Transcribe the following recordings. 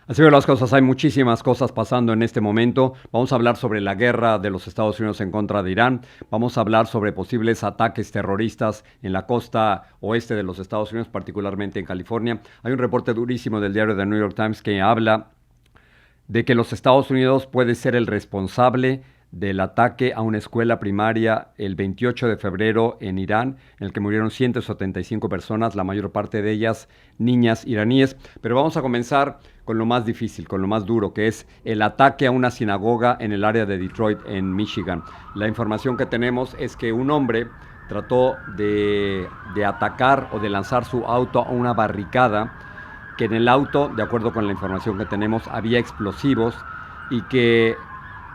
Así que las cosas, hay muchísimas cosas pasando en este momento. Vamos a hablar sobre la guerra de los Estados Unidos en contra de Irán. Vamos a hablar sobre posibles ataques terroristas en la costa oeste de los Estados Unidos, particularmente en California. Hay un reporte durísimo del diario The New York Times que habla de que los Estados Unidos puede ser el responsable del ataque a una escuela primaria el 28 de febrero en Irán, en el que murieron 175 personas, la mayor parte de ellas niñas iraníes. Pero vamos a comenzar con lo más difícil, con lo más duro, que es el ataque a una sinagoga en el área de Detroit, en Michigan. La información que tenemos es que un hombre trató de atacar o de lanzar su auto a una barricada, que en el auto, de acuerdo con la información que tenemos, había explosivos y que,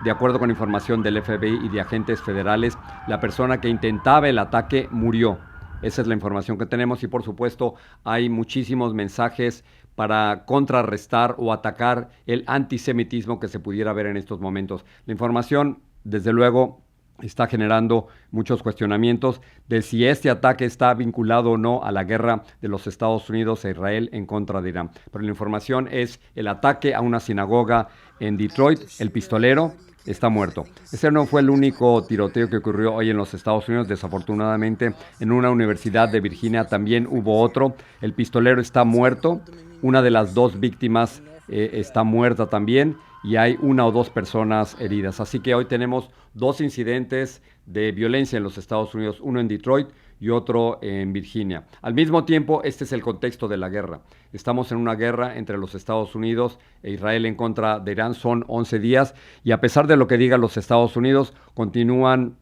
de acuerdo con información del FBI y de agentes federales, la persona que intentaba el ataque murió. Esa es la información que tenemos y, por supuesto, hay muchísimos mensajes para contrarrestar o atacar el antisemitismo que se pudiera ver en estos momentos. La información, desde luego, está generando muchos cuestionamientos de si este ataque está vinculado o no a la guerra de los Estados Unidos e Israel en contra de Irán. Pero la información es el ataque a una sinagoga en Detroit. El pistolero está muerto. Ese no fue el único tiroteo que ocurrió hoy en los Estados Unidos. Desafortunadamente, en una universidad de Virginia también hubo otro. El pistolero está muerto. Una de las dos víctimas está muerta también y hay una o dos personas heridas. Así que hoy tenemos dos incidentes de violencia en los Estados Unidos, uno en Detroit y otro en Virginia. Al mismo tiempo, este es el contexto de la guerra. Estamos en una guerra entre los Estados Unidos e Israel en contra de Irán. Son 11 días y, a pesar de lo que digan los Estados Unidos, continúan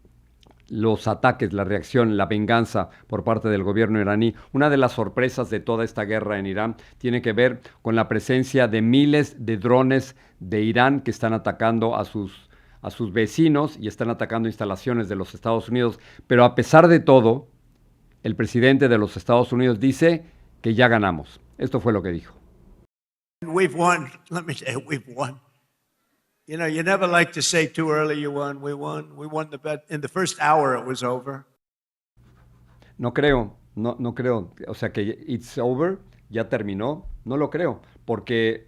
los ataques, la reacción, la venganza por parte del gobierno iraní. Una de las sorpresas de toda esta guerra en Irán tiene que ver con la presencia de miles de drones de Irán que están atacando a sus vecinos y están atacando instalaciones de los Estados Unidos. Pero a pesar de todo, el presidente de los Estados Unidos dice que ya ganamos. Esto fue lo que dijo. We've won. Let me say, we've won. You know, you never like to say too early you won. We won. We won the bet. In the first hour, it was over. No creo, no creo. O sea, que it's over, ya terminó. No lo creo, porque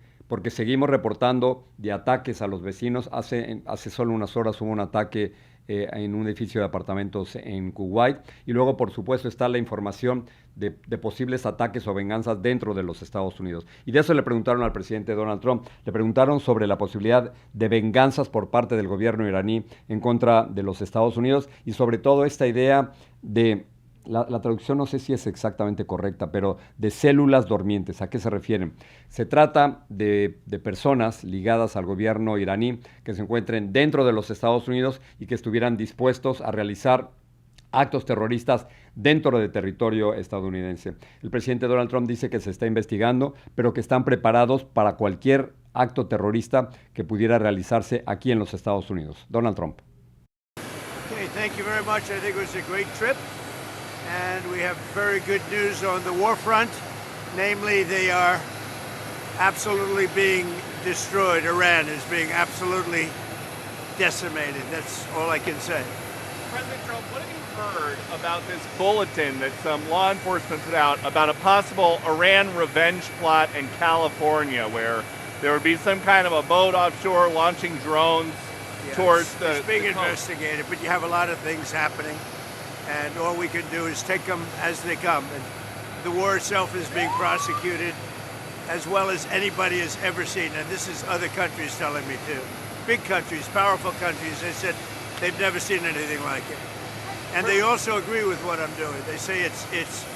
seguimos reportando de ataques a los vecinos. Hace solo unas horas hubo un ataque en un edificio de apartamentos en Kuwait. Y luego, por supuesto, está la información de posibles ataques o venganzas dentro de los Estados Unidos. Y de eso le preguntaron al presidente Donald Trump. Le preguntaron sobre la posibilidad de venganzas por parte del gobierno iraní en contra de los Estados Unidos y sobre todo esta idea de... La traducción no sé si es exactamente correcta, pero de células dormientes. ¿A qué se refieren? Se trata de personas ligadas al gobierno iraní que se encuentren dentro de los Estados Unidos y que estuvieran dispuestos a realizar actos terroristas dentro del territorio estadounidense. El presidente Donald Trump dice que se está investigando, pero que están preparados para cualquier acto terrorista que pudiera realizarse aquí en los Estados Unidos. Donald Trump. Okay, thank you very much. I think it was a great trip. And we have very good news on the war front. Namely, they are absolutely being destroyed. Iran is being absolutely decimated. That's all I can say. President Trump, what have you heard about this bulletin that some law enforcement put out about a possible Iran revenge plot in California, where there would be some kind of a boat offshore launching drones towards the... It's being investigated, but you have a lot of things happening. And all we can do is take them as they come. And the war itself is being prosecuted as well as anybody has ever seen. And this is other countries telling me too. Big countries, powerful countries. They said they've never seen anything like it. And they also agree with what I'm doing. They say it's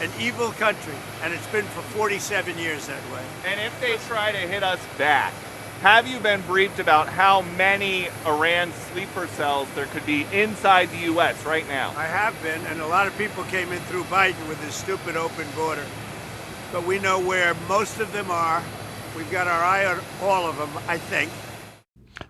an evil country, and it's been for 47 years that way. And if they try to hit us back, have you been briefed about how many Iran sleeper cells there could be inside the U.S. right now? I have been, and a lot of people came in through Biden with this stupid open border. But we know where most of them are. We've got our eye on all of them, I think.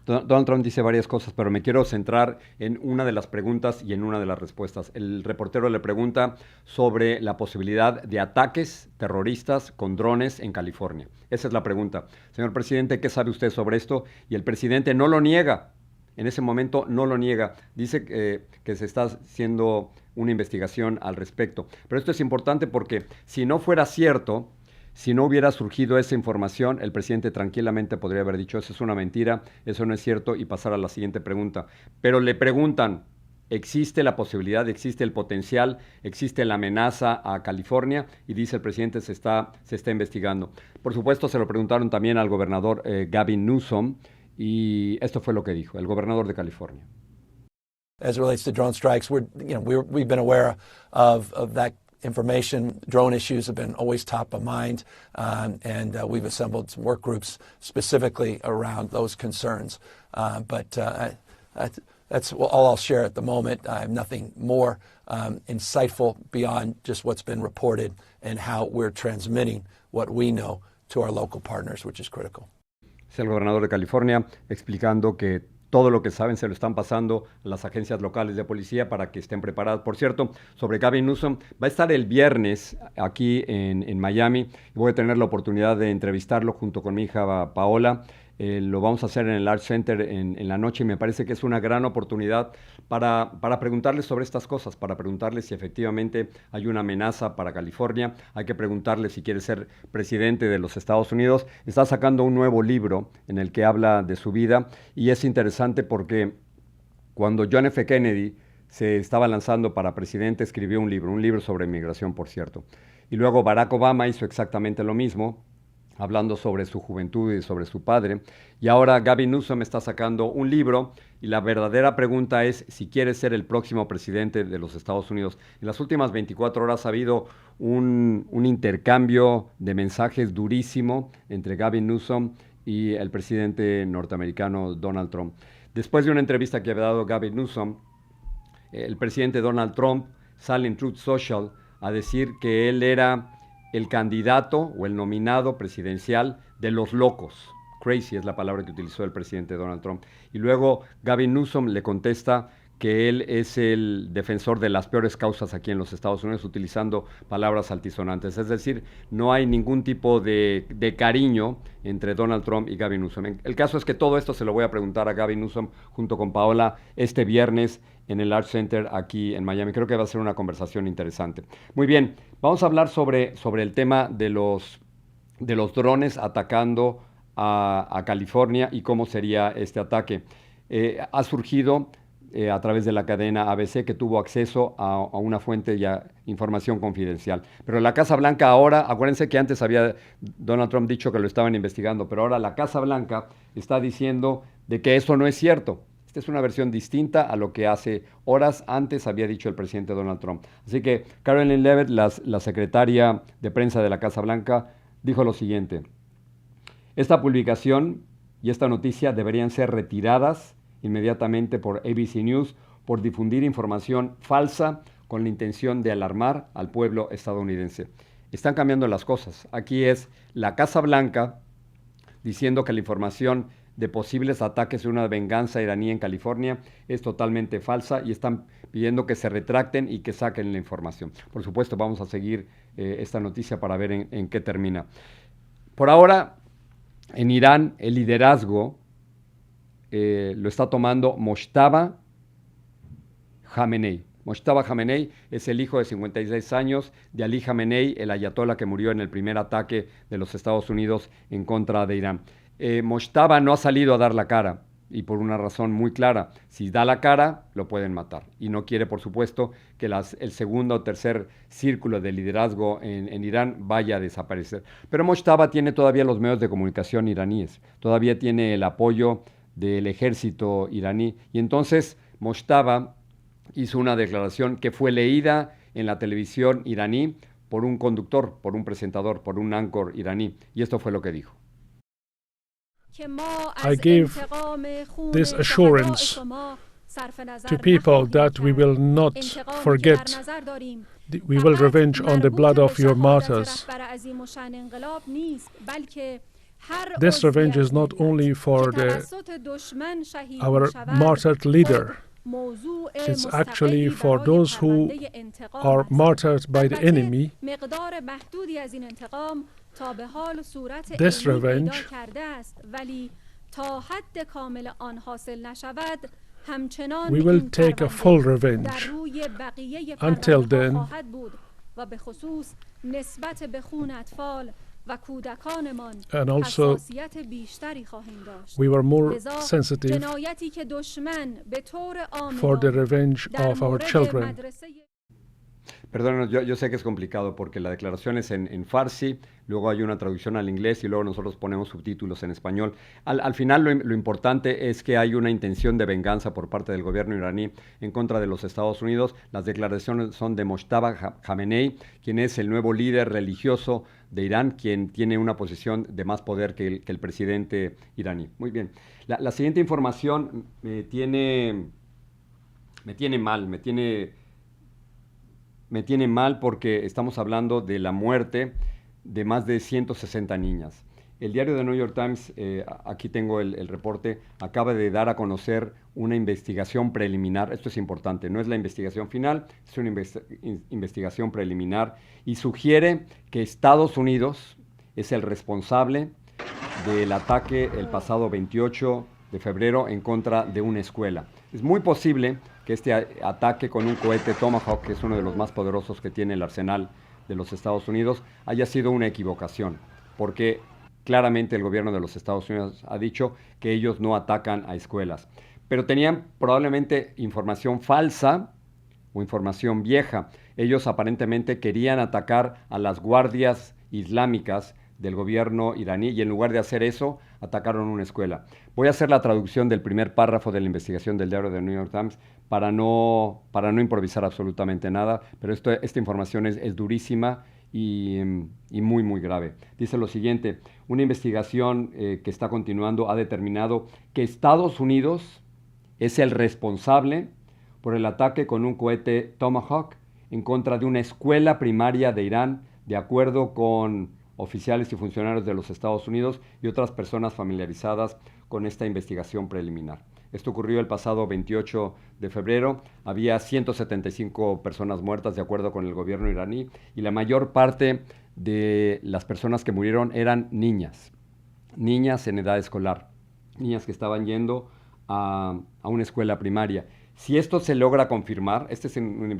Donald Trump dice varias cosas, pero me quiero centrar en una de las preguntas y en una de las respuestas. El reportero le pregunta sobre la posibilidad de ataques terroristas con drones en California. Esa es la pregunta. Señor presidente, ¿qué sabe usted sobre esto? Y el presidente no lo niega. En ese momento no lo niega. Dice que se está haciendo una investigación al respecto. Pero esto es importante porque si no fuera cierto, Si no hubiera surgido esa información, el presidente tranquilamente podría haber dicho, eso es una mentira, eso no es cierto, y pasar a la siguiente pregunta. Pero le preguntan, ¿existe la posibilidad, existe el potencial, existe la amenaza a California? Y dice el presidente, se está investigando. Por supuesto, se lo preguntaron también al gobernador Gavin Newsom, y esto fue lo que dijo, el gobernador de California. As it relates to drone strikes, we've been aware of that information. Drone issues have been always top of mind, and we've assembled some work groups specifically around those concerns. But that's all I'll share at the moment. I have nothing more insightful beyond just what's been reported and how we're transmitting what we know to our local partners, which is critical. Es el gobernador de California explicando que todo lo que saben se lo están pasando a las agencias locales de policía para que estén preparadas. Por cierto, sobre Gavin Newsom, va a estar el viernes aquí en Miami. Voy a tener la oportunidad de entrevistarlo junto con mi hija Paola. Lo vamos a hacer en el Arts Center en la noche y me parece que es una gran oportunidad para preguntarles sobre estas cosas, para preguntarles si efectivamente hay una amenaza para California. Hay que preguntarle si quiere ser presidente de los Estados Unidos. Está sacando un nuevo libro en el que habla de su vida y es interesante porque cuando John F. Kennedy se estaba lanzando para presidente, escribió un libro sobre inmigración, por cierto. Y luego Barack Obama hizo exactamente lo mismo, hablando sobre su juventud y sobre su padre. Y ahora Gavin Newsom está sacando un libro y la verdadera pregunta es si quiere ser el próximo presidente de los Estados Unidos. En las últimas 24 horas ha habido un intercambio de mensajes durísimo entre Gavin Newsom y el presidente norteamericano Donald Trump. Después de una entrevista que había dado Gavin Newsom, el presidente Donald Trump sale en Truth Social a decir que él era el candidato o el nominado presidencial de los locos. Crazy es la palabra que utilizó el presidente Donald Trump. Y luego Gavin Newsom le contesta que él es el defensor de las peores causas aquí en los Estados Unidos, utilizando palabras altisonantes. Es decir, no hay ningún tipo de cariño entre Donald Trump y Gavin Newsom. El caso es que todo esto se lo voy a preguntar a Gavin Newsom junto con Paola este viernes en el Arts Center aquí en Miami. Creo que va a ser una conversación interesante. Muy bien, vamos a hablar sobre el tema de los drones atacando a California y cómo sería este ataque. Ha surgido a través de la cadena ABC, que tuvo acceso a una fuente y a información confidencial. Pero la Casa Blanca ahora, acuérdense que antes había Donald Trump dicho que lo estaban investigando, pero ahora la Casa Blanca está diciendo de que eso no es cierto. Esta es una versión distinta a lo que hace horas antes había dicho el presidente Donald Trump. Así que Karoline Leavitt, la secretaria de prensa de la Casa Blanca, dijo lo siguiente: esta publicación y esta noticia deberían ser retiradas inmediatamente por ABC News por difundir información falsa con la intención de alarmar al pueblo estadounidense. Están cambiando las cosas. Aquí es la Casa Blanca diciendo que la información de posibles ataques de una venganza iraní en California es totalmente falsa y están pidiendo que se retracten y que saquen la información. Por supuesto, vamos a seguir esta noticia para ver en qué termina. Por ahora, en Irán, el liderazgo lo está tomando Mojtaba Khamenei. Mojtaba Khamenei es el hijo de 56 años de Ali Khamenei, el ayatolá que murió en el primer ataque de los Estados Unidos en contra de Irán. Mojtaba no ha salido a dar la cara y por una razón muy clara. Si da la cara, lo pueden matar. Y no quiere, por supuesto, que el segundo o tercer círculo de liderazgo en Irán vaya a desaparecer. Pero Mojtaba tiene todavía los medios de comunicación iraníes, todavía tiene el apoyo del ejército iraní. Y entonces Mojtaba hizo una declaración que fue leída en la televisión iraní por un conductor, por un presentador, por un anchor iraní. Y esto fue lo que dijo. I give this assurance to people that we will not forget. We will revenge on the blood of your martyrs. This revenge is not only for our martyred leader. It's actually for those who are martyred by the enemy. This revenge we will take a full revenge. Until then, And also, we were more sensitive for the revenge of our children. Perdónenos, yo sé que es complicado porque la declaración es en farsi, luego hay una traducción al inglés y luego nosotros ponemos subtítulos en español. Al final lo importante es que hay una intención de venganza por parte del gobierno iraní en contra de los Estados Unidos. Las declaraciones son de Mojtaba Khamenei, quien es el nuevo líder religioso de Irán, quien tiene una posición de más poder que el presidente iraní. Muy bien. La siguiente información me tiene mal porque estamos hablando de la muerte de más de 160 niñas. El diario The New York Times, aquí tengo el reporte, acaba de dar a conocer una investigación preliminar. Esto es importante, no es la investigación final, es una investigación preliminar y sugiere que Estados Unidos es el responsable del ataque el pasado 28 de febrero en contra de una escuela. Es muy posible que este ataque con un cohete Tomahawk, que es uno de los más poderosos que tiene el arsenal de los Estados Unidos, haya sido una equivocación, porque claramente el gobierno de los Estados Unidos ha dicho que ellos no atacan a escuelas, pero tenían probablemente información falsa o información vieja. Ellos aparentemente querían atacar a las guardias islámicas del gobierno iraní y en lugar de hacer eso, atacaron una escuela. Voy a hacer la traducción del primer párrafo de la investigación del diario The New York Times para no improvisar absolutamente nada, pero esta información es durísima y muy, muy grave. Dice lo siguiente: una investigación que está continuando ha determinado que Estados Unidos es el responsable por el ataque con un cohete Tomahawk en contra de una escuela primaria de Irán, de acuerdo con oficiales y funcionarios de los Estados Unidos y otras personas familiarizadas con esta investigación preliminar. Esto ocurrió el pasado 28 de febrero. Había 175 personas muertas de acuerdo con el gobierno iraní y la mayor parte de las personas que murieron eran niñas en edad escolar, niñas que estaban yendo a una escuela primaria. Si esto se logra confirmar, esta es una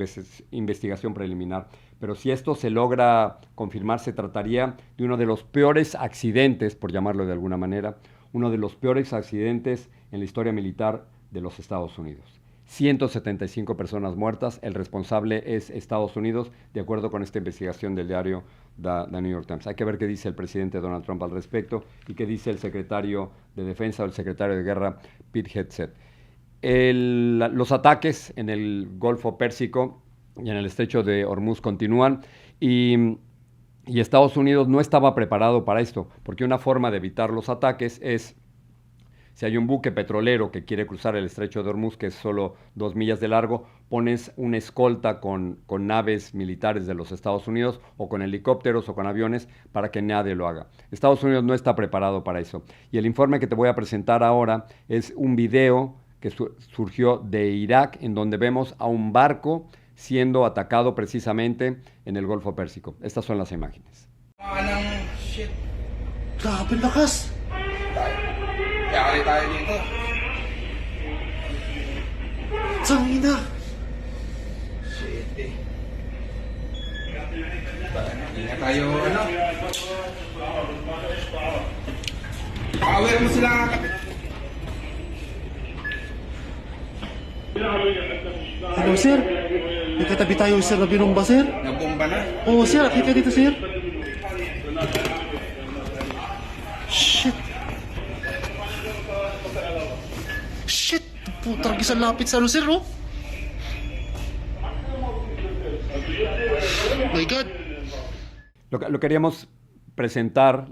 investigación preliminar, pero si esto se logra confirmar, se trataría de uno de los peores accidentes, por llamarlo de alguna manera, uno de los peores accidentes en la historia militar de los Estados Unidos. 175 personas muertas, el responsable es Estados Unidos, de acuerdo con esta investigación del diario The New York Times. Hay que ver qué dice el presidente Donald Trump al respecto y qué dice el secretario de Defensa o el secretario de Guerra, Pete Hegseth. Los ataques en el Golfo Pérsico y en el estrecho de Hormuz continúan y Estados Unidos no estaba preparado para esto, porque una forma de evitar los ataques es, si hay un buque petrolero que quiere cruzar el estrecho de Hormuz, que es solo 2 millas de largo, pones una escolta con naves militares de los Estados Unidos o con helicópteros o con aviones para que nadie lo haga. Estados Unidos no está preparado para eso. Y el informe que te voy a presentar ahora es un video que surgió de Irak, en donde vemos a un barco siendo atacado precisamente en el Golfo Pérsico. Estas son las imágenes. Grabe lakas! Yari tayo dito. Sangina! Shit eh. Ingat tayo Power mo sila Hello, sir. May katabi tayo, sir, na binumba, sir. Nabomba na? Oo, sir. Nakita dito, sir. Shit. Shit. Putang isang lapit sa ano, sir, no? My God. Lo queríamos presentar,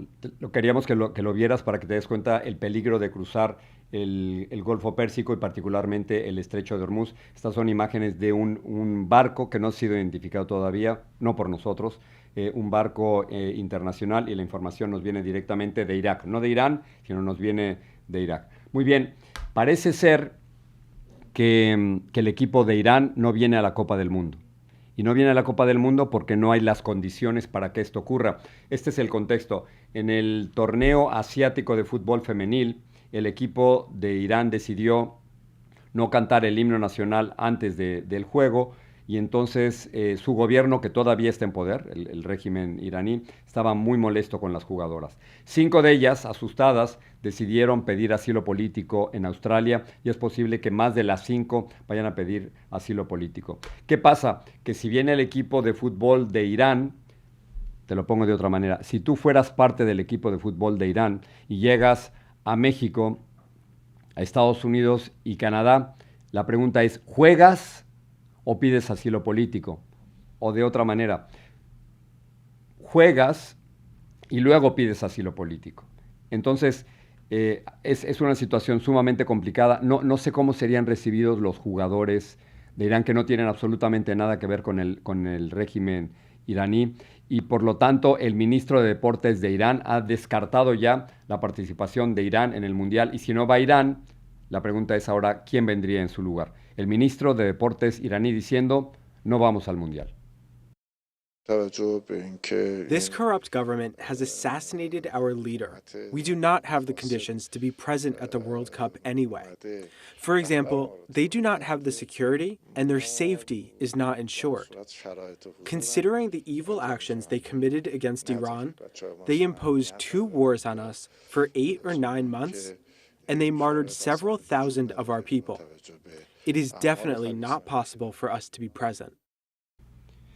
queríamos que lo vieras para que te des cuenta el peligro de cruzar el Golfo Pérsico y particularmente el estrecho de Hormuz. Estas son imágenes de un barco que no ha sido identificado todavía, no por nosotros, un barco internacional, y la información nos viene directamente de Irak, no de Irán, sino nos viene de Irak. Muy bien, parece ser que el equipo de Irán no viene a la Copa del Mundo. Y no viene a la Copa del Mundo porque no hay las condiciones para que esto ocurra. Este es el contexto. En el torneo asiático de fútbol femenil, el equipo de Irán decidió no cantar el himno nacional antes del juego y entonces su gobierno, que todavía está en poder, el régimen iraní, estaba muy molesto con las jugadoras. 5 de ellas, asustadas, decidieron pedir asilo político en Australia y es posible que más de las 5 vayan a pedir asilo político. ¿Qué pasa? Que si viene el equipo de fútbol de Irán, te lo pongo de otra manera, si tú fueras parte del equipo de fútbol de Irán y llegas a México, a Estados Unidos y Canadá, la pregunta es, ¿juegas o pides asilo político? O de otra manera, juegas y luego pides asilo político. Entonces, es una situación sumamente complicada. No sé cómo serían recibidos los jugadores de Irán que no tienen absolutamente nada que ver con el régimen iraní, y por lo tanto el ministro de Deportes de Irán ha descartado ya la participación de Irán en el Mundial, y si no va Irán, la pregunta es ahora, ¿quién vendría en su lugar? El ministro de Deportes iraní diciendo, no vamos al Mundial. This corrupt government has assassinated our leader. We do not have the conditions to be present at the World Cup anyway. For example, they do not have the security and their safety is not ensured. Considering the evil actions they committed against Iran, they imposed 2 wars on us for 8 or 9 months, and they martyred several thousand of our people. It is definitely not possible for us to be present.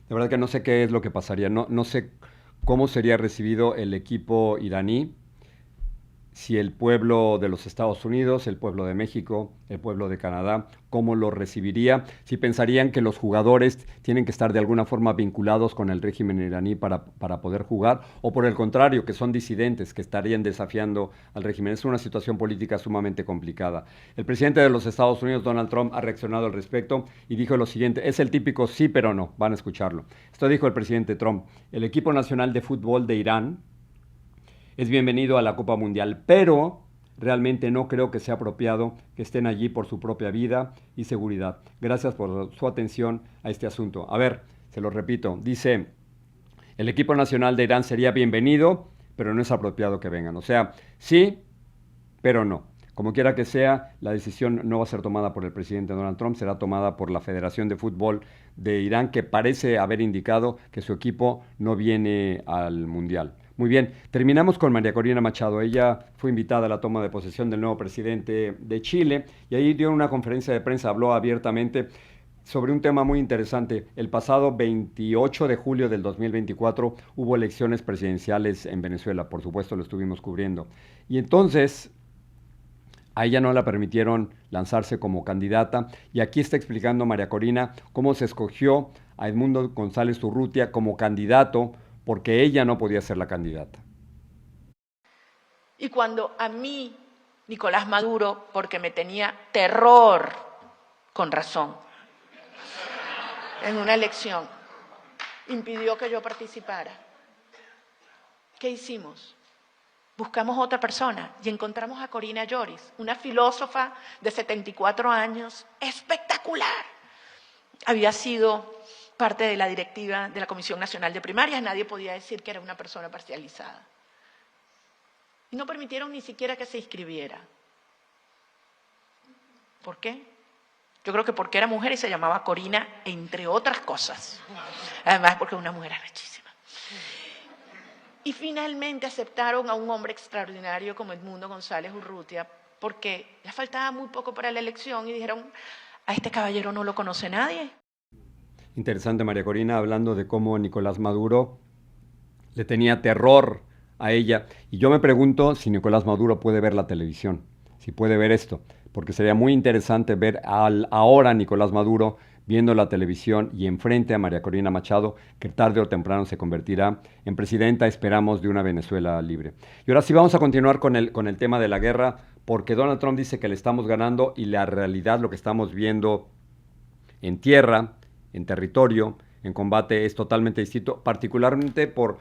De verdad que no sé qué es lo que pasaría, no sé cómo sería recibido el equipo iraní si el pueblo de los Estados Unidos, el pueblo de México, el pueblo de Canadá, cómo lo recibiría, si pensarían que los jugadores tienen que estar de alguna forma vinculados con el régimen iraní para poder jugar, o por el contrario, que son disidentes, que estarían desafiando al régimen. Es una situación política sumamente complicada. El presidente de los Estados Unidos, Donald Trump, ha reaccionado al respecto y dijo lo siguiente, es el típico sí pero no, van a escucharlo. Esto dijo el presidente Trump, el equipo nacional de fútbol de Irán es bienvenido a la Copa Mundial, pero realmente no creo que sea apropiado que estén allí por su propia vida y seguridad. Gracias por su atención a este asunto. A ver, se lo repito, dice, el equipo nacional de Irán sería bienvenido, pero no es apropiado que vengan. O sea, sí, pero no. Como quiera que sea, la decisión no va a ser tomada por el presidente Donald Trump, será tomada por la Federación de Fútbol de Irán, que parece haber indicado que su equipo no viene al Mundial. Muy bien, terminamos con María Corina Machado. Ella fue invitada a la toma de posesión del nuevo presidente de Chile y ahí dio una conferencia de prensa, habló abiertamente sobre un tema muy interesante. El pasado 28 de julio del 2024 hubo elecciones presidenciales en Venezuela, por supuesto lo estuvimos cubriendo. Y entonces a ella no la permitieron lanzarse como candidata y aquí está explicando María Corina cómo se escogió a Edmundo González Urrutia como candidato porque ella no podía ser la candidata. Y cuando a mí, Nicolás Maduro, porque me tenía terror, con razón, en una elección, impidió que yo participara, ¿qué hicimos? Buscamos otra persona y encontramos a Corina Lloris, una filósofa de 74 años, espectacular. Había sido parte de la directiva de la Comisión Nacional de Primarias, nadie podía decir que era una persona parcializada. Y no permitieron ni siquiera que se inscribiera. ¿Por qué? Yo creo que porque era mujer y se llamaba Corina, entre otras cosas. Además, porque es una mujer arrechísima. Y finalmente aceptaron a un hombre extraordinario como Edmundo González Urrutia, porque le faltaba muy poco para la elección y dijeron, a este caballero no lo conoce nadie. Interesante, María Corina, hablando de cómo Nicolás Maduro le tenía terror a ella. Y yo me pregunto si Nicolás Maduro puede ver la televisión, si puede ver esto, porque sería muy interesante ver ahora a Nicolás Maduro viendo la televisión y enfrente a María Corina Machado, que tarde o temprano se convertirá en presidenta, esperamos, de una Venezuela libre. Y ahora sí vamos a continuar con el tema de la guerra, porque Donald Trump dice que le estamos ganando y la realidad, lo que estamos viendo en tierra, en territorio, en combate, es totalmente distinto, particularmente por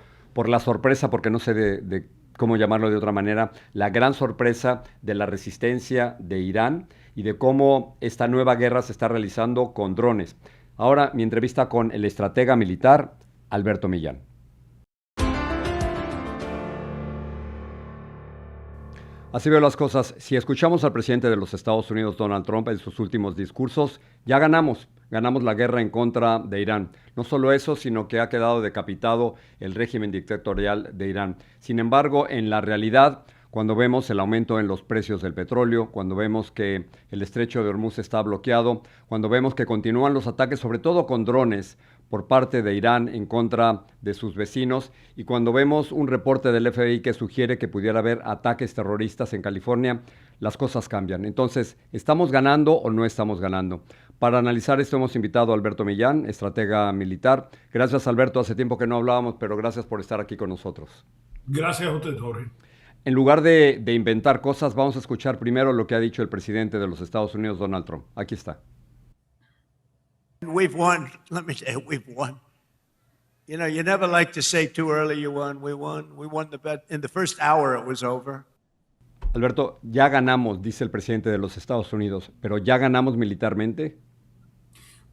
la sorpresa, porque no sé de cómo llamarlo de otra manera, la gran sorpresa de la resistencia de Irán y de cómo esta nueva guerra se está realizando con drones. Ahora mi entrevista con el estratega militar Alberto Millán. Así veo las cosas. Si escuchamos al presidente de los Estados Unidos, Donald Trump, en sus últimos discursos, ya ganamos. Ganamos la guerra en contra de Irán. No solo eso, sino que ha quedado decapitado el régimen dictatorial de Irán. Sin embargo, en la realidad, cuando vemos el aumento en los precios del petróleo, cuando vemos que el estrecho de Hormuz está bloqueado, cuando vemos que continúan los ataques, sobre todo con drones, por parte de Irán en contra de sus vecinos, y cuando vemos un reporte del FBI que sugiere que pudiera haber ataques terroristas en California, las cosas cambian. Entonces, ¿estamos ganando o no estamos ganando? Para analizar esto hemos invitado a Alberto Millán, estratega militar. Gracias, Alberto, hace tiempo que no hablábamos, pero gracias por estar aquí con nosotros. Gracias a usted, Jorge. En lugar de inventar cosas, vamos a escuchar primero lo que ha dicho el presidente de los Estados Unidos, Donald Trump. Aquí está. We've won. Let me say, we've won. You know, you never like to say too early you won. We won. We won the bet. In the first hour it was over. Alberto, ya ganamos, dice el presidente de los Estados Unidos, pero ¿ya ganamos militarmente?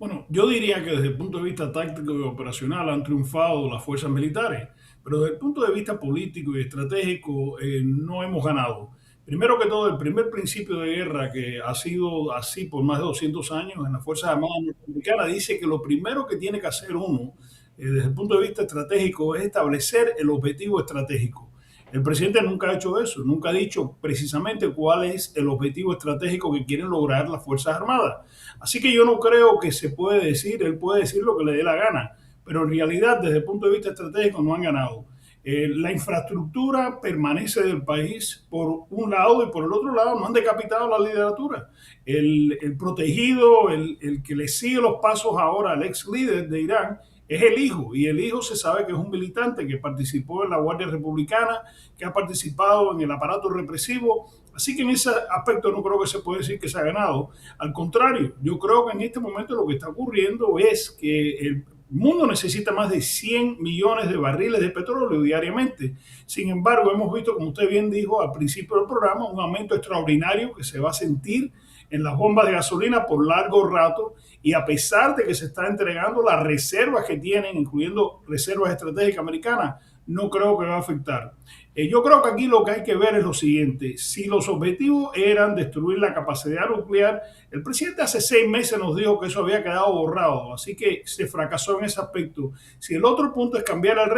Bueno, yo diría que desde el punto de vista táctico y operacional han triunfado las fuerzas militares, pero desde el punto de vista político y estratégico no hemos ganado. Primero que todo, el primer principio de guerra que ha sido así por más de 200 años en las Fuerzas Armadas norteamericanas dice que lo primero que tiene que hacer uno desde el punto de vista estratégico es establecer el objetivo estratégico. El presidente nunca ha hecho eso, nunca ha dicho precisamente cuál es el objetivo estratégico que quieren lograr las Fuerzas Armadas. Así que yo no creo que se puede decir, él puede decir lo que le dé la gana, pero en realidad desde el punto de vista estratégico no han ganado. La infraestructura permanece del país por un lado y por el otro lado no han decapitado la literatura. El protegido, el que le sigue los pasos ahora al ex líder de Irán es el hijo, y el hijo se sabe que es un militante que participó en la Guardia Republicana, que ha participado en el aparato represivo, así que en ese aspecto no creo que se puede decir que se ha ganado. Al contrario, yo creo que en este momento lo que está ocurriendo es que el mundo necesita más de 100 millones de barriles de petróleo diariamente. Sin embargo, hemos visto, como usted bien dijo al principio del programa, un aumento extraordinario que se va a sentir en las bombas de gasolina por largo rato, y a pesar de que se está entregando las reservas que tienen, incluyendo reservas estratégicas americanas, no creo que va a afectar. Yo creo que aquí lo que hay que ver es lo siguiente: si los objetivos eran destruir la capacidad nuclear, el presidente hace 6 meses nos dijo que eso había quedado borrado, así que se fracasó en ese aspecto. Si el otro punto es cambiar el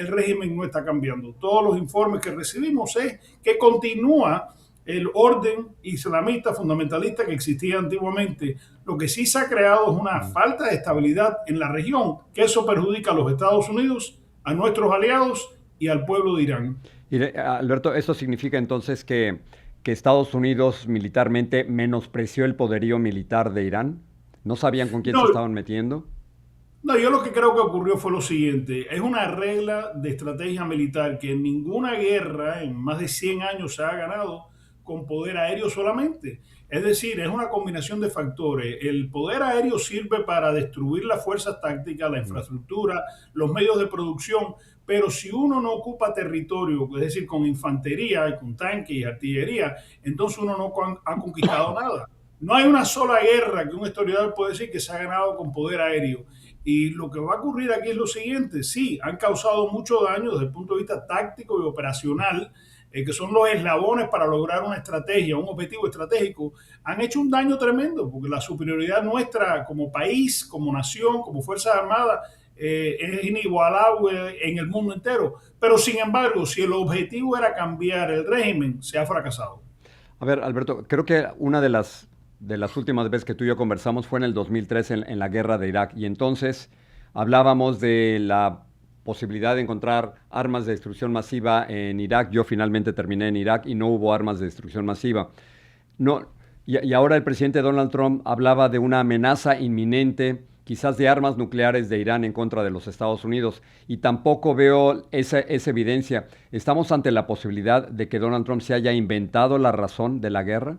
régimen no está cambiando. Todos los informes que recibimos es que continúa el orden islamista fundamentalista que existía antiguamente. Lo que sí se ha creado es una falta de estabilidad en la región, que eso perjudica a los Estados Unidos, a nuestros aliados y al pueblo de Irán. Y, Alberto, ¿esto significa entonces que Estados Unidos militarmente menospreció el poderío militar de Irán? ¿No sabían con quién se estaban metiendo? No, yo lo que creo que ocurrió fue lo siguiente: es una regla de estrategia militar que en ninguna guerra en más de 100 años se ha ganado con poder aéreo solamente. Es decir, es una combinación de factores. El poder aéreo sirve para destruir las fuerzas tácticas, la infraestructura, los medios de producción, pero si uno no ocupa territorio, es decir, con infantería, con tanques y artillería, entonces uno no ha conquistado nada. No hay una sola guerra que un historiador puede decir que se ha ganado con poder aéreo. Y lo que va a ocurrir aquí es lo siguiente: sí, han causado mucho daño desde el punto de vista táctico y operacional, que son los eslabones para lograr una estrategia, un objetivo estratégico. Han hecho un daño tremendo, porque la superioridad nuestra como país, como nación, como Fuerzas Armadas, es inigualable en el mundo entero. Pero sin embargo, si el objetivo era cambiar el régimen, se ha fracasado. A ver, Alberto, creo que una de las últimas veces que tú y yo conversamos fue en el 2003 en la guerra de Irak, y entonces hablábamos de la posibilidad de encontrar armas de destrucción masiva en Irak. Yo finalmente terminé en Irak y no hubo armas de destrucción masiva. No, y ahora el presidente Donald Trump hablaba de una amenaza inminente, quizás de armas nucleares de Irán en contra de los Estados Unidos, y tampoco veo esa evidencia. ¿Estamos ante la posibilidad de que Donald Trump se haya inventado la razón de la guerra?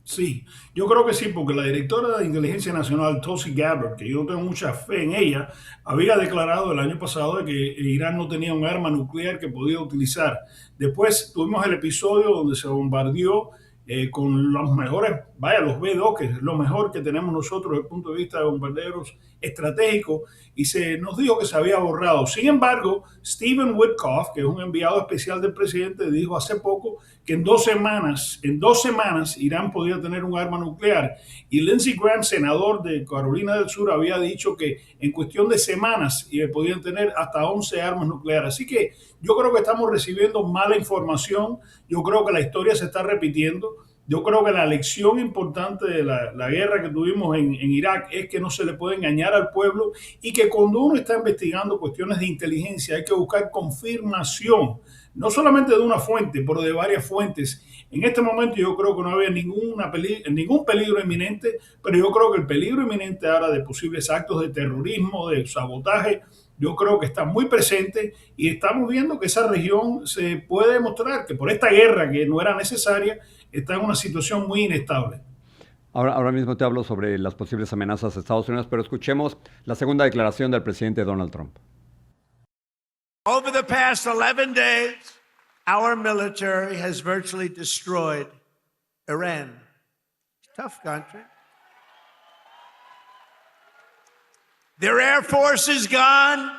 Sí, yo creo que sí, porque la directora de Inteligencia Nacional, Tulsi Gabbard, que yo no tengo mucha fe en ella, había declarado el año pasado de que Irán no tenía un arma nuclear que podía utilizar. Después tuvimos el episodio donde se bombardeó con los mejores, los B-2, que es lo mejor que tenemos nosotros desde el punto de vista de bombarderos estratégico y se nos dijo que se había borrado. Sin embargo, Stephen Witkoff, que es un enviado especial del presidente, dijo hace poco que en 2 semanas Irán podía tener un arma nuclear. Y Lindsey Graham, senador de Carolina del Sur, había dicho que en cuestión de semanas podían tener hasta 11 armas nucleares. Así que yo creo que estamos recibiendo mala información. Yo creo que la historia se está repitiendo. Yo creo que la lección importante de la guerra que tuvimos en Irak es que no se le puede engañar al pueblo y que cuando uno está investigando cuestiones de inteligencia hay que buscar confirmación, no solamente de una fuente, pero de varias fuentes. En este momento yo creo que no había ningún peligro inminente, pero yo creo que el peligro inminente ahora de posibles actos de terrorismo, de sabotaje, yo creo que está muy presente y estamos viendo que esa región se puede demostrar que por esta guerra que no era necesaria, está en una situación muy inestable. Ahora mismo te hablo sobre las posibles amenazas a Estados Unidos, pero escuchemos la segunda declaración del presidente Donald Trump. Over the past 11 days, our military has virtually destroyed Iran. Tough country. Their air force is gone,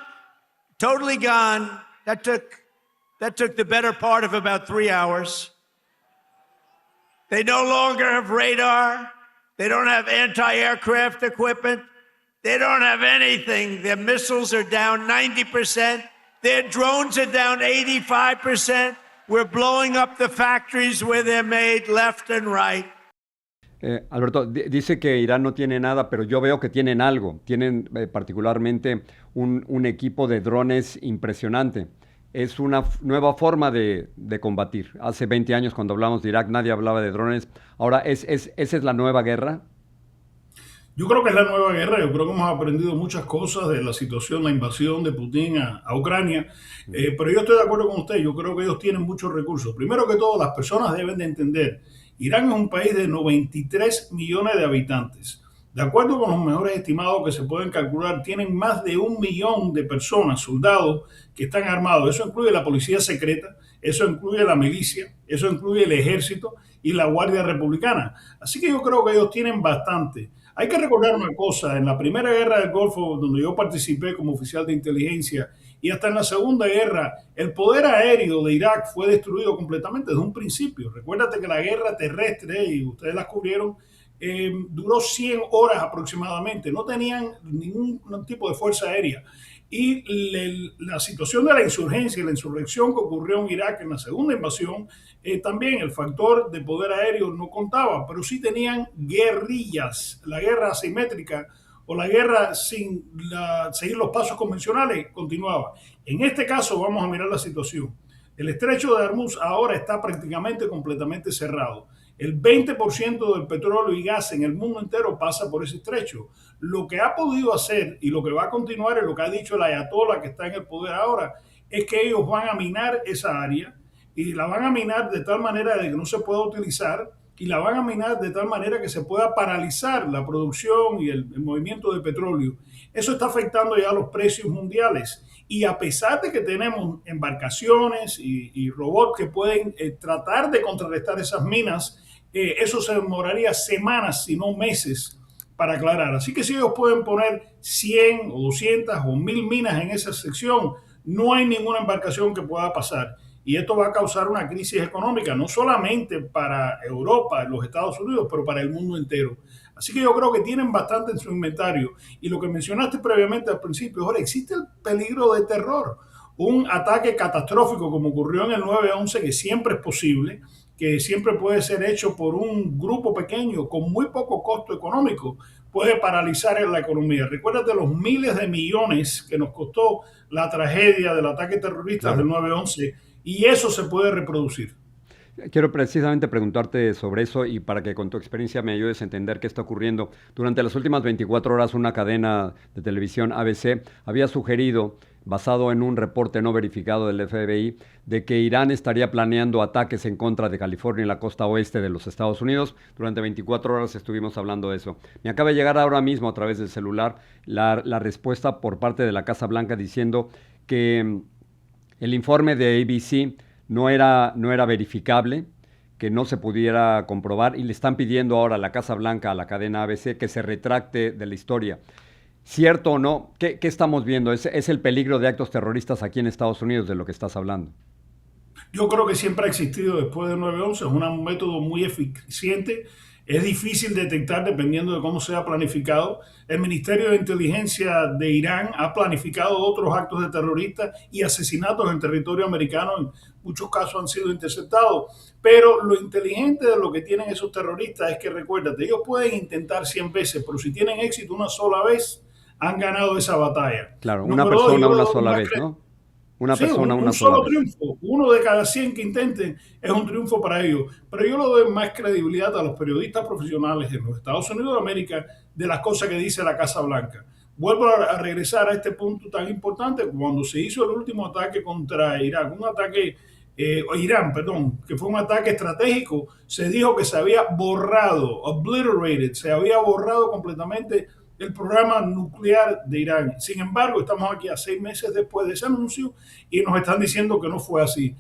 totally gone. That took the better part of about 3 hours. They no longer have radar. They don't have anti-aircraft equipment. They don't have anything. Their missiles are down 90%. Their drones are down 85%. We're blowing up the factories where they're made left and right. Alberto, dice que Irán no tiene nada, pero yo veo que tienen algo. Tienen particularmente un equipo de drones impresionante. Es una nueva forma de combatir. Hace 20 años, cuando hablamos de Irak, nadie hablaba de drones. Ahora, ¿esa es la nueva guerra? Yo creo que es la nueva guerra. Yo creo que hemos aprendido muchas cosas de la situación, la invasión de Putin a Ucrania. Pero yo estoy de acuerdo con usted. Yo creo que ellos tienen muchos recursos. Primero que todo, las personas deben de entender, Irán es un país de 93 millones de habitantes. De acuerdo con los mejores estimados que se pueden calcular, tienen más de 1 millón de personas, soldados, que están armados. Eso incluye la policía secreta, eso incluye la milicia, eso incluye el ejército y la Guardia Republicana. Así que yo creo que ellos tienen bastante. Hay que recordar una cosa, en la primera guerra del Golfo, donde yo participé como oficial de inteligencia, y hasta en la segunda guerra, el poder aéreo de Irak fue destruido completamente desde un principio. Recuérdate que la guerra terrestre, y ustedes la cubrieron, duró 100 horas aproximadamente, no tenían ningún tipo de fuerza aérea. Y la situación de la insurgencia y la insurrección que ocurrió en Irak en la segunda invasión, también el factor de poder aéreo no contaba, pero sí tenían guerrillas. La guerra asimétrica o la guerra sin seguir los pasos convencionales continuaba. En este caso vamos a mirar la situación. El estrecho de Hormuz ahora está prácticamente completamente cerrado. El 20% del petróleo y gas en el mundo entero pasa por ese estrecho. Lo que ha podido hacer y lo que va a continuar es lo que ha dicho el ayatollah que está en el poder ahora, es que ellos van a minar esa área y la van a minar de tal manera de que no se pueda utilizar y la van a minar de tal manera que se pueda paralizar la producción y el movimiento de petróleo. Eso está afectando ya los precios mundiales. Y a pesar de que tenemos embarcaciones y robots que pueden tratar de contrarrestar esas minas, eso se demoraría semanas, si no meses, para aclarar. Así que si ellos pueden poner 100 o 200 o 1000 minas en esa sección, no hay ninguna embarcación que pueda pasar. Y esto va a causar una crisis económica, no solamente para Europa, los Estados Unidos, pero para el mundo entero. Así que yo creo que tienen bastante en su inventario. Y lo que mencionaste previamente al principio, ahora existe el peligro de terror. Un ataque catastrófico como ocurrió en el 9/11, que siempre es posible, que siempre puede ser hecho por un grupo pequeño con muy poco costo económico, puede paralizar la economía. Recuérdate los miles de millones que nos costó la tragedia del ataque terrorista del 9/11 y eso se puede reproducir. Quiero precisamente preguntarte sobre eso y para que con tu experiencia me ayudes a entender qué está ocurriendo. Durante las últimas 24 horas, una cadena de televisión ABC había sugerido, basado en un reporte no verificado del FBI, de que Irán estaría planeando ataques en contra de California y la costa oeste de los Estados Unidos. Durante 24 horas estuvimos hablando de eso. Me acaba de llegar ahora mismo a través del celular la respuesta por parte de la Casa Blanca diciendo que el informe de ABC no era verificable, que no se pudiera comprobar y le están pidiendo ahora a la Casa Blanca, a la cadena ABC, que se retracte de la historia. ¿Cierto o no? ¿Qué estamos viendo? ¿Es el peligro de actos terroristas aquí en Estados Unidos de lo que estás hablando? Yo creo que siempre ha existido después del 9/11, es un método muy eficiente, es difícil detectar dependiendo de cómo sea planificado. El Ministerio de Inteligencia de Irán ha planificado otros actos de terroristas y asesinatos en territorio americano, en muchos casos han sido interceptados, pero lo inteligente de lo que tienen esos terroristas es que, recuérdate, ellos pueden intentar 100 veces, pero si tienen éxito una sola vez, han ganado esa batalla. Claro, una persona una sola vez, ¿no? Una persona una sola vez. Triunfo, uno de cada 100 que intenten es un triunfo para ellos. Pero yo le doy más credibilidad a los periodistas profesionales en los Estados Unidos de América de las cosas que dice la Casa Blanca. Vuelvo a regresar a este punto tan importante. Cuando se hizo el último ataque contra Irak, Irán, que fue un ataque estratégico, se dijo que se había borrado, se había borrado completamente el programa nuclear de Irán. Sin embargo, estamos aquí a 6 meses después de ese anuncio y nos están diciendo que no fue así.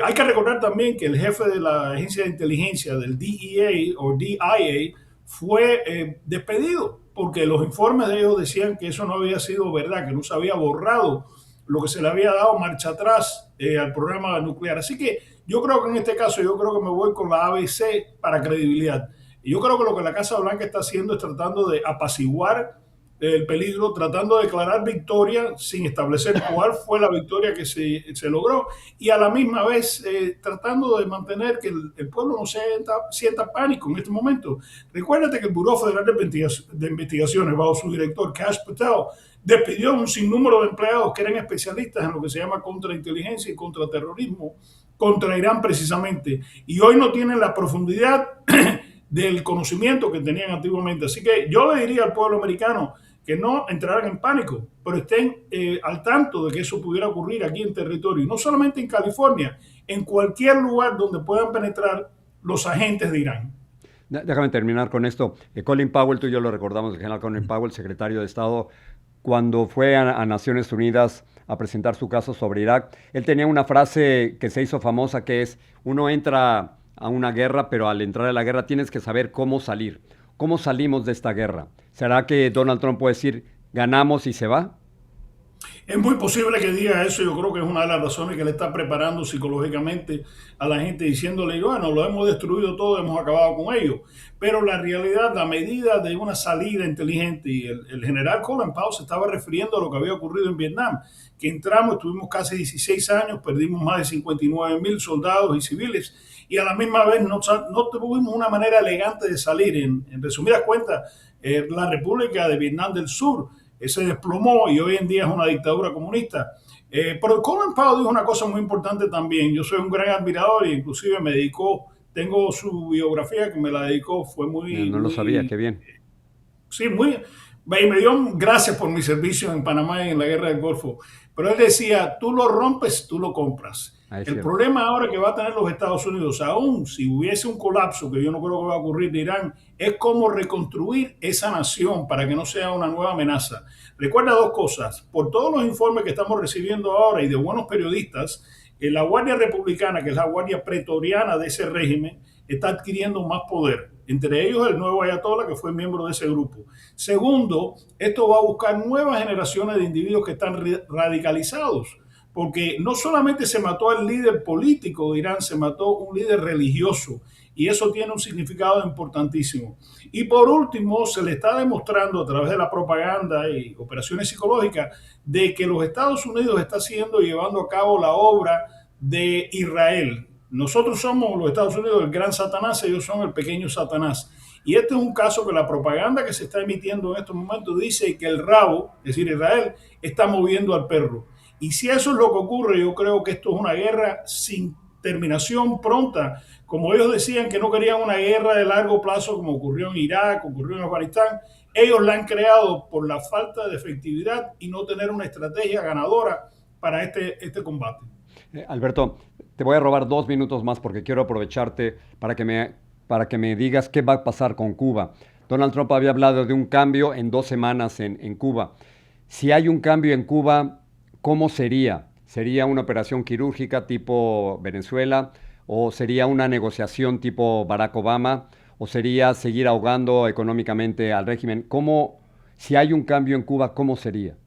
Hay que recordar también que el jefe de la agencia de inteligencia del DEA o DIA fue despedido porque los informes de ellos decían que eso no había sido verdad, que no se había borrado lo que se le había dado marcha atrás al programa nuclear. Así que yo creo que en este caso, yo creo que me voy con la ABC para credibilidad. Y yo creo que lo que la Casa Blanca está haciendo es tratando de apaciguar el peligro, tratando de declarar victoria sin establecer cuál fue la victoria que se logró y a la misma vez tratando de mantener que el pueblo no sienta pánico en este momento. Recuérdate que el Buró Federal de Investigaciones, bajo su director Kash Patel, despidió un sinnúmero de empleados que eran especialistas en lo que se llama contrainteligencia y contraterrorismo contra Irán precisamente. Y hoy no tienen la profundidad del conocimiento que tenían antiguamente. Así que yo le diría al pueblo americano que no entraran en pánico, pero estén al tanto de que eso pudiera ocurrir aquí en territorio, y no solamente en California, en cualquier lugar donde puedan penetrar los agentes de Irán. Déjame terminar con esto. Colin Powell, tú y yo lo recordamos, el general Colin Powell, secretario de Estado, cuando fue a Naciones Unidas a presentar su caso sobre Irak, él tenía una frase que se hizo famosa que es: uno entra a una guerra, pero al entrar a la guerra tienes que saber cómo salir. ¿Cómo salimos de esta guerra? ¿Será que Donald Trump puede decir ganamos y se va? Es muy posible que diga eso. Yo creo que es una de las razones que le está preparando psicológicamente a la gente, diciéndole, bueno, lo hemos destruido todo, hemos acabado con ellos. Pero la realidad, la medida de una salida inteligente, y el general Colin Powell se estaba refiriendo a lo que había ocurrido en Vietnam, que entramos, estuvimos casi 16 años, perdimos más de 59,000 soldados y civiles, y a la misma vez no tuvimos una manera elegante de salir. En resumidas cuentas, la República de Vietnam del Sur se desplomó y hoy en día es una dictadura comunista. Pero Colin Powell dijo una cosa muy importante también. Yo soy un gran admirador e inclusive tengo su biografía que me la dedicó, fue muy... No lo sabía, qué bien. Sí, y me dio gracias por mi servicio en Panamá y en la guerra del Golfo. Pero él decía, tú lo rompes, tú lo compras. El problema ahora que va a tener los Estados Unidos, aún si hubiese un colapso, que yo no creo que va a ocurrir de Irán, es cómo reconstruir esa nación para que no sea una nueva amenaza. Recuerda dos cosas: por todos los informes que estamos recibiendo ahora y de buenos periodistas, la Guardia Republicana, que es la guardia pretoriana de ese régimen, está adquiriendo más poder. Entre ellos el nuevo ayatolá, que fue miembro de ese grupo. Segundo, esto va a buscar nuevas generaciones de individuos que están radicalizados. Porque no solamente se mató al líder político de Irán, se mató un líder religioso, y eso tiene un significado importantísimo. Y por último, se le está demostrando a través de la propaganda y operaciones psicológicas de que los Estados Unidos está llevando a cabo la obra de Israel. Nosotros somos, los Estados Unidos, el gran Satanás, ellos son el pequeño Satanás. Y este es un caso que la propaganda que se está emitiendo en estos momentos dice que el rabo, es decir, Israel, está moviendo al perro. Y si eso es lo que ocurre, yo creo que esto es una guerra sin terminación pronta. Como ellos decían que no querían una guerra de largo plazo, como ocurrió en Irak, ocurrió en Afganistán, ellos la han creado por la falta de efectividad y no tener una estrategia ganadora para este combate. Alberto, te voy a robar 2 minutos más porque quiero aprovecharte para que me digas qué va a pasar con Cuba. Donald Trump había hablado de un cambio en 2 semanas en Cuba. Si hay un cambio en Cuba, ¿cómo sería? ¿Sería una operación quirúrgica tipo Venezuela? ¿O sería una negociación tipo Barack Obama? ¿O sería seguir ahogando económicamente al régimen? ¿Cómo Si hay un cambio en Cuba, ¿cómo sería?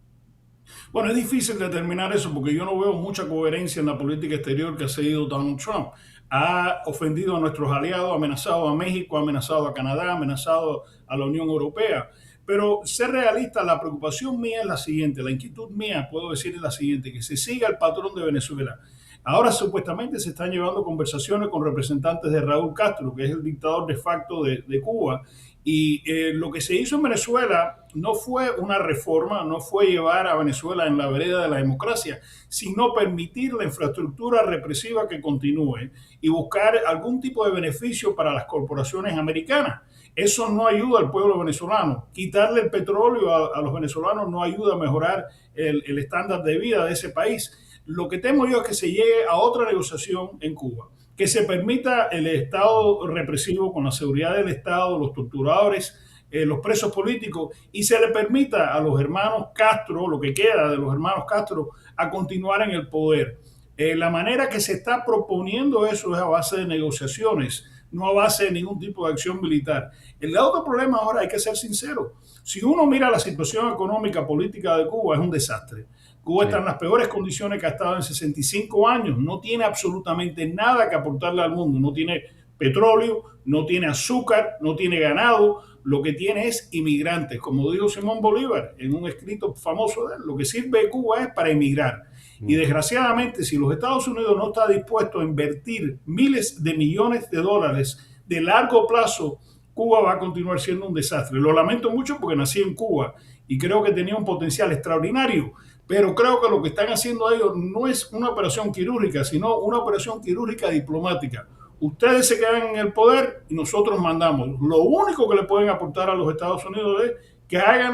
Bueno, es difícil determinar eso porque yo no veo mucha coherencia en la política exterior que ha seguido Donald Trump. Ha ofendido a nuestros aliados, ha amenazado a México, ha amenazado a Canadá, ha amenazado a la Unión Europea. Pero ser realista, la preocupación mía es la siguiente, la inquietud mía, puedo decir, es la siguiente, que se siga el patrón de Venezuela. Ahora supuestamente se están llevando conversaciones con representantes de Raúl Castro, que es el dictador de facto de Cuba, y lo que se hizo en Venezuela no fue una reforma, no fue llevar a Venezuela en la vereda de la democracia, sino permitir la infraestructura represiva que continúe y buscar algún tipo de beneficio para las corporaciones americanas. Eso no ayuda al pueblo venezolano. Quitarle el petróleo a los venezolanos no ayuda a mejorar el estándar de vida de ese país. Lo que temo yo es que se llegue a otra negociación en Cuba, que se permita el Estado represivo con la seguridad del Estado, los torturadores, los presos políticos, y se le permita a los hermanos Castro, lo que queda de los hermanos Castro, a continuar en el poder. La manera que se está proponiendo eso es a base de negociaciones, no a base de ningún tipo de acción militar. El otro problema ahora, hay que ser sincero, si uno mira la situación económica, política de Cuba, es un desastre. Cuba está en las peores condiciones que ha estado en 65 años, no tiene absolutamente nada que aportarle al mundo, no tiene petróleo, no tiene azúcar, no tiene ganado, lo que tiene es inmigrantes, como dijo Simón Bolívar en un escrito famoso de él, lo que sirve de Cuba es para emigrar. Y desgraciadamente, si los Estados Unidos no está dispuesto a invertir miles de millones de dólares de largo plazo, Cuba va a continuar siendo un desastre. Lo lamento mucho porque nací en Cuba y creo que tenía un potencial extraordinario, pero creo que lo que están haciendo ellos no es una operación quirúrgica, sino una operación quirúrgica diplomática. Ustedes se quedan en el poder y nosotros mandamos. Lo único que le pueden aportar a los Estados Unidos es que hagan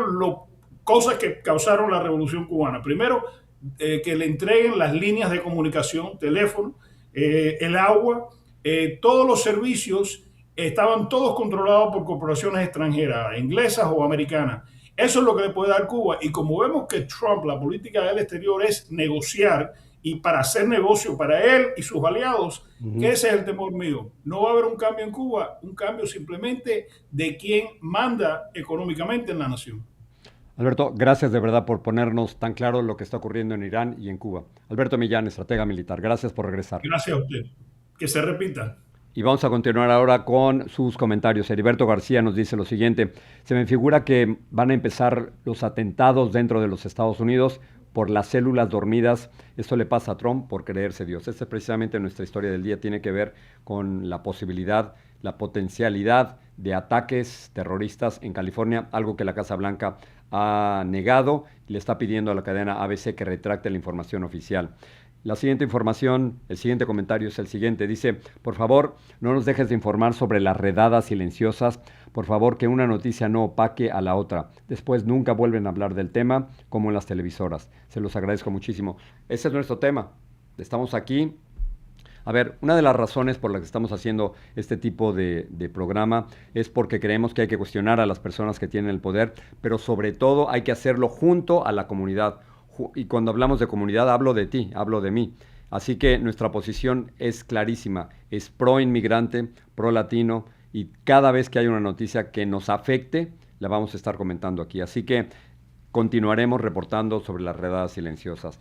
cosas que causaron la Revolución Cubana. Primero, que le entreguen las líneas de comunicación, teléfono, el agua, todos los servicios estaban todos controlados por corporaciones extranjeras, inglesas o americanas. Eso es lo que le puede dar Cuba. Y como vemos que Trump, la política del exterior es negociar, y para hacer negocio para él y sus aliados, que ese es el temor mío. No va a haber un cambio en Cuba, un cambio simplemente de quien manda económicamente en la nación. Alberto, gracias de verdad por ponernos tan claro lo que está ocurriendo en Irán y en Cuba. Alberto Millán, estratega militar, gracias por regresar. Gracias a usted. Que se repita. Y vamos a continuar ahora con sus comentarios. Heriberto García nos dice lo siguiente: se me figura que van a empezar los atentados dentro de los Estados Unidos por las células dormidas. Esto le pasa a Trump por creerse Dios. Esta es precisamente nuestra historia del día. Tiene que ver con la posibilidad, la potencialidad de ataques terroristas en California, algo que la Casa Blanca ha negado y le está pidiendo a la cadena ABC que retracte la información oficial. La siguiente información, el siguiente comentario es el siguiente. Dice: por favor, no nos dejes de informar sobre las redadas silenciosas. Por favor, que una noticia no opaque a la otra. Después nunca vuelven a hablar del tema como en las televisoras. Se los agradezco muchísimo. Ese es nuestro tema. Estamos aquí. A ver, una de las razones por las que estamos haciendo este tipo de programa es porque creemos que hay que cuestionar a las personas que tienen el poder, pero sobre todo hay que hacerlo junto a la comunidad. Y cuando hablamos de comunidad, hablo de ti, hablo de mí. Así que nuestra posición es clarísima, es pro inmigrante, pro latino, y cada vez que hay una noticia que nos afecte, la vamos a estar comentando aquí. Así que continuaremos reportando sobre las redadas silenciosas.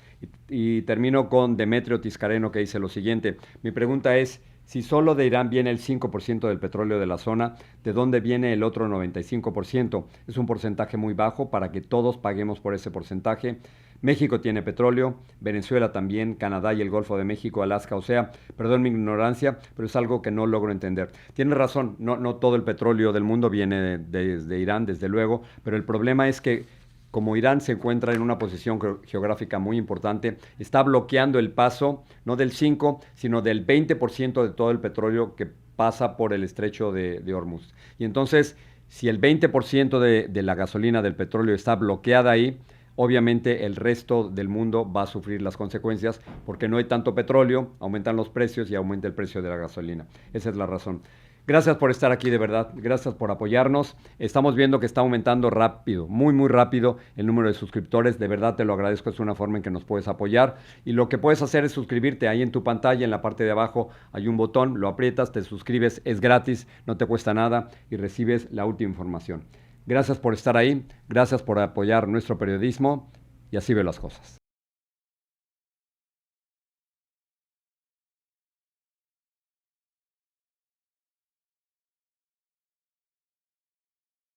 Y termino con Demetrio Tiscareno, que dice lo siguiente: mi pregunta es, si solo de Irán viene el 5% del petróleo de la zona, ¿de dónde viene el otro 95%? Es un porcentaje muy bajo para que todos paguemos por ese porcentaje. México tiene petróleo, Venezuela también, Canadá y el Golfo de México, Alaska. O sea, perdón mi ignorancia, pero es algo que no logro entender. Tiene razón, no todo el petróleo del mundo viene desde Irán, desde luego, pero el problema es que como Irán se encuentra en una posición geográfica muy importante, está bloqueando el paso, no del 5, sino del 20% de todo el petróleo que pasa por el estrecho de Hormuz. Y entonces, si el 20% de la gasolina, del petróleo, está bloqueada ahí, obviamente el resto del mundo va a sufrir las consecuencias porque no hay tanto petróleo, aumentan los precios y aumenta el precio de la gasolina. Esa es la razón. Gracias por estar aquí, de verdad. Gracias por apoyarnos. Estamos viendo que está aumentando rápido, muy, muy rápido el número de suscriptores. De verdad te lo agradezco. Es una forma en que nos puedes apoyar. Y lo que puedes hacer es suscribirte. Ahí en tu pantalla, en la parte de abajo, hay un botón. Lo aprietas, te suscribes. Es gratis, no te cuesta nada y recibes la última información. Gracias por estar ahí, gracias por apoyar nuestro periodismo y así veo las cosas.